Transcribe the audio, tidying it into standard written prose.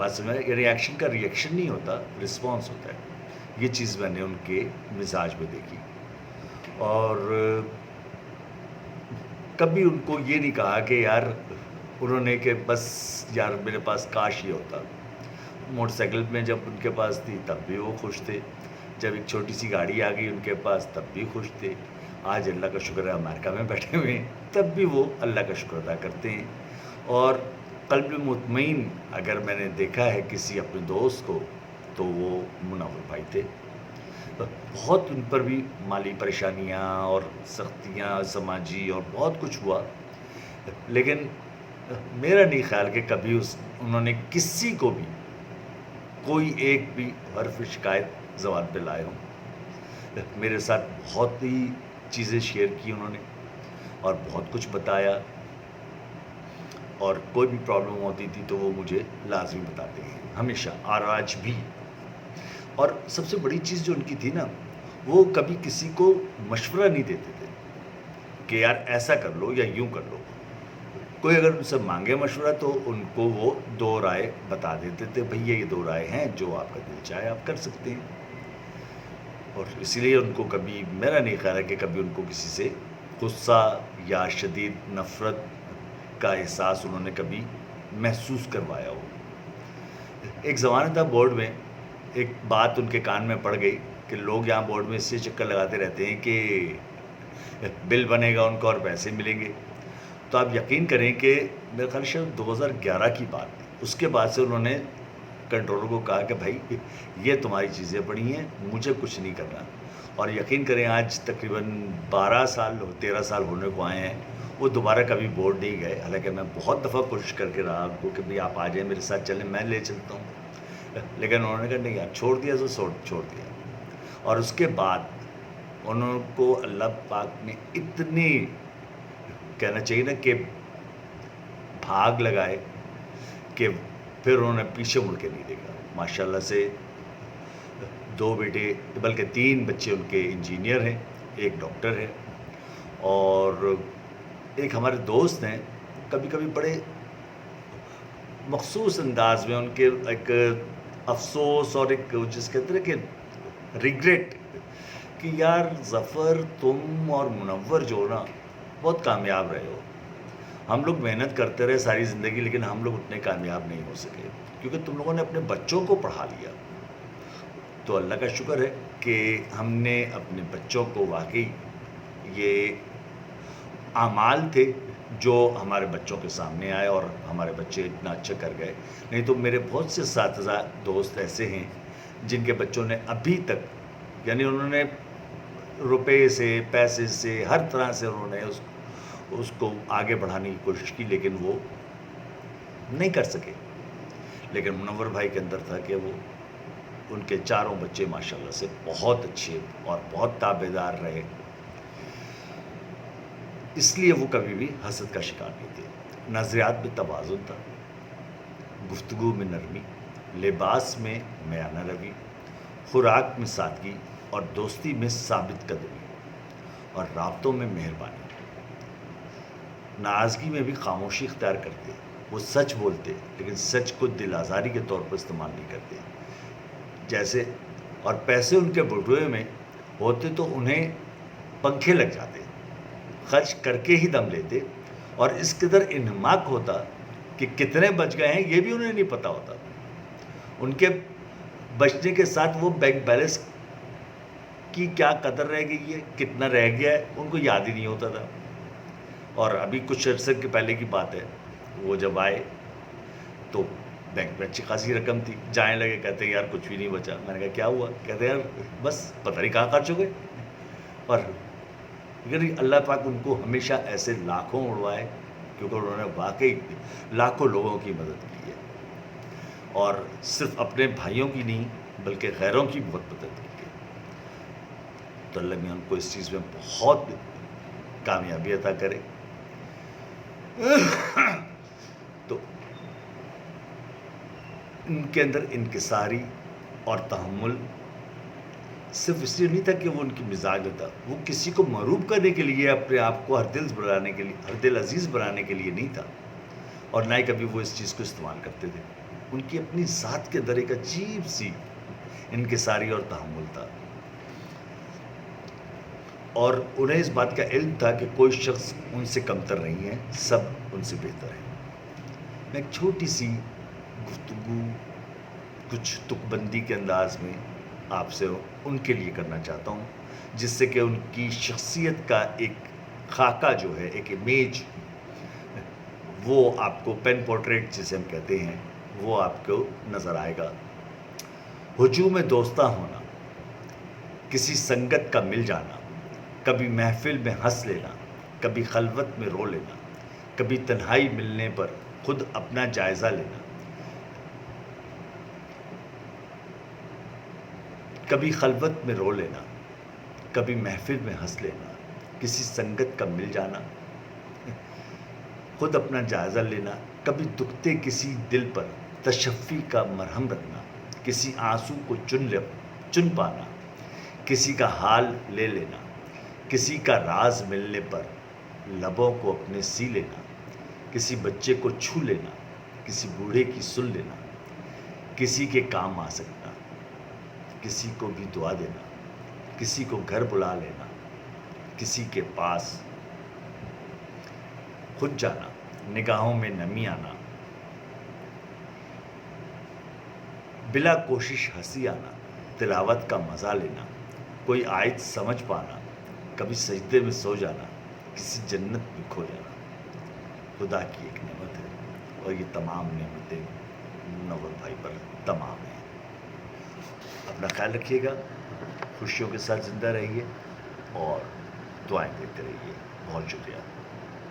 بات سمجھ رہے؟ یعنی ایکشن کا ریئیکشن نہیں ہوتا، رسپانس ہوتا ہے. یہ چیز میں نے ان کے مزاج میں دیکھی. اور کبھی ان کو یہ نہیں کہا کہ یار انہوں نے کہ بس یار میرے پاس کاش یہ ہوتا. موٹر سائیکل میں جب ان کے پاس تھی تب بھی وہ خوش تھے، جب ایک چھوٹی سی گاڑی آ گئی ان کے پاس تب بھی خوش تھے. آج اللہ کا شکر ہے امریکہ میں بیٹھے ہوئے ہیں تب بھی وہ اللہ کا شکر ادا کرتے ہیں. اور قلب مطمئن اگر میں نے دیکھا ہے کسی اپنے دوست کو تو وہ منور بھائی تھے. بہت ان پر بھی مالی پریشانیاں اور سختیاں سماجی اور بہت کچھ ہوا، لیکن میرا نہیں خیال کہ کبھی انہوں نے کسی کو بھی کوئی ایک بھی حرف شکایت زبان پہ لائے ہوں. میرے ساتھ بہت ہی چیزیں شیئر کی انہوں نے اور بہت کچھ بتایا، اور کوئی بھی پرابلم ہوتی تھی تو وہ مجھے لازمی بتاتے ہیں ہمیشہ، اور آج بھی. اور سب سے بڑی چیز جو ان کی تھی نا، وہ کبھی کسی کو مشورہ نہیں دیتے تھے کہ یار ایسا کر لو یا یوں کر لو. کوئی اگر ان سے مانگے مشورہ تو ان کو وہ 2 رائے بتا دیتے تھے، بھئی یہ 2 رائے ہیں، جو آپ کا دل چاہے آپ کر سکتے ہیں. اور اسی لیے ان کو کبھی، میرا نہیں خیال ہے کہ کبھی ان کو کسی سے غصہ یا شدید نفرت کا احساس انہوں نے کبھی محسوس کروایا ہو. ایک زمانہ تھا بورڈ میں ایک بات ان کے کان میں پڑ گئی کہ لوگ یہاں بورڈ میں اس سے چکر لگاتے رہتے ہیں کہ بل بنے گا ان کو اور پیسے ملیں گے. تو آپ یقین کریں کہ میرے خیال سے 2011 کی بات ہے، اس کے بعد سے انہوں نے کنٹرولر کو کہا کہ بھائی یہ تمہاری چیزیں پڑی ہیں، مجھے کچھ نہیں کرنا. اور یقین کریں آج تقریباً 13 سال ہونے کو آئے ہیں، وہ دوبارہ کبھی بورڈ نہیں گئے. حالانکہ میں بہت دفعہ کوشش کر کے رہا ان کو کہ بھئی آپ آ جائیں میرے ساتھ چلیں، میں لے چلتا ہوں، لیکن انہوں نے کہا نہیں یار چھوڑ دیا تو چھوڑ دیا. اور اس کے بعد انہوں کو اللہ پاک نے اتنی کہنا چاہیے نا کہ بھاگ لگائے کہ پھر انہوں نے پیچھے مڑ کے نہیں دیکھا. ماشاءاللہ سے 2 بیٹے بلکہ 3 بچے ان کے انجینئر ہیں، ایک ڈاکٹر ہے. اور ایک ہمارے دوست ہیں، کبھی کبھی بڑے مخصوص انداز میں ان کے ایک افسوس اور ایک جس کہتے ہیں کہ ریگریٹ کہ یار ظفر تم اور منور جو نا بہت کامیاب رہے ہو. ہم لوگ محنت کرتے رہے ساری زندگی لیکن ہم لوگ اتنے کامیاب نہیں ہو سکے کیونکہ تم لوگوں نے اپنے بچوں کو پڑھا لیا. تو اللہ کا شکر ہے کہ ہم نے اپنے بچوں کو واقعی یہ اعمال تھے جو ہمارے بچوں کے سامنے آئے اور ہمارے بچے اتنا اچھا کر گئے. نہیں تو میرے بہت سے اساتذہ دوست ایسے ہیں جن کے بچوں نے ابھی تک یعنی انہوں نے روپے سے پیسے سے ہر طرح سے انہوں نے اس کو آگے بڑھانے کی کوشش کی لیکن وہ نہیں کر سکے. لیکن منور بھائی کے اندر تھا کہ وہ ان کے 4 بچے ماشاءاللہ سے بہت اچھے اور بہت تابعدار رہے، اس لیے وہ کبھی بھی حسد کا شکار نہیں تھے. نظریات میں توازن تھا، گفتگو میں نرمی، لباس میں میانہ روی، خوراک میں سادگی اور دوستی میں ثابت قدمی اور رابطوں میں مہربانی. ناراضگی میں بھی خاموشی اختیار کرتے، وہ سچ بولتے لیکن سچ کو دل آزاری کے طور پر استعمال نہیں کرتے. جیسے اور پیسے ان کے بٹوے میں ہوتے تو انہیں پنکھے لگ جاتے، خرچ کر کے ہی دم لیتے، اور اس قدر انہماک ہوتا کہ کتنے بچ گئے ہیں یہ بھی انہیں نہیں پتہ ہوتا. ان کے بچنے کے ساتھ وہ بینک بیلنس کی کیا قدر رہ گئی ہے، کتنا رہ گیا ہے، ان کو یاد ہی نہیں ہوتا تھا. اور ابھی کچھ عرصے کے پہلے کی بات ہے، وہ جب آئے تو بینک میں اچھی خاصی رقم تھی، جائیں لگے کہتے ہیں یار کچھ بھی نہیں بچا. میں نے کہا کیا ہوا؟ کہتے ہیں یار بس پتہ نہیں کہاں خرچ ہو گئے. اور اللہ پاک ان کو ہمیشہ ایسے لاکھوں اڑوائے کیونکہ انہوں نے واقعی لاکھوں لوگوں کی مدد کی ہے اور صرف اپنے بھائیوں کی نہیں بلکہ غیروں کی بہت مدد کی ہے. تو اللہ میں ان کو اس چیز میں بہت کامیابی عطا کرے. تو ان کے اندر انکساری اور تحمل صرف اس لیے نہیں تھا کہ وہ ان کی مزاج میں تھا، وہ کسی کو محروب کرنے کے لیے اپنے آپ کو ہر دل عزیز بنانے کے لیے نہیں تھا، اور نہ ہی کبھی وہ اس چیز کو استعمال کرتے تھے. ان کی اپنی ذات کے اندر ایک عجیب سی انکساری اور تحمل تھا، اور انہیں اس بات کا علم تھا کہ کوئی شخص ان سے کمتر نہیں ہے، سب ان سے بہتر ہے۔ میں ایک چھوٹی سی گفتگو کچھ تک بندی کے انداز میں آپ سے ان کے لیے کرنا چاہتا ہوں، جس سے کہ ان کی شخصیت کا ایک خاکہ جو ہے، ایک امیج، وہ آپ کو پین پورٹریٹ جسے ہم کہتے ہیں، وہ آپ کو نظر آئے گا۔ ہجوم دوستاں ہونا، کسی سنگت کا مل جانا، کبھی محفل میں ہنس لینا، کبھی خلوت میں رو لینا، کبھی تنہائی ملنے پر خود اپنا جائزہ لینا، کبھی خلوت میں رو لینا، کبھی محفل میں ہنس لینا، کسی سنگت کا مل جانا، خود اپنا جائزہ لینا، کبھی دکھتے کسی دل پر تشفی کا مرہم رکھنا، کسی آنسو کو چن پانا، کسی کا حال لے لینا، کسی کا راز ملنے پر لبوں کو اپنے سی لینا، کسی بچے کو چھو لینا، کسی بوڑھے کی سن لینا، کسی کے کام آ سکنا، کسی کو بھی دعا دینا، کسی کو گھر بلا لینا، کسی کے پاس خود جانا، نگاہوں میں نمی آنا، بلا کوشش ہنسی آنا، تلاوت کا مزہ لینا، کوئی آیت سمجھ پانا، کبھی سجدے میں سو جانا، کسی جنت میں کھو جانا، خدا کی ایک نعمت ہے، اور یہ تمام نعمتیں منور بھائی پر تمام ہیں۔ اپنا خیال رکھیے گا، خوشیوں کے ساتھ زندہ رہیے اور دعائیں دیتے رہیے۔ بہت شکریہ۔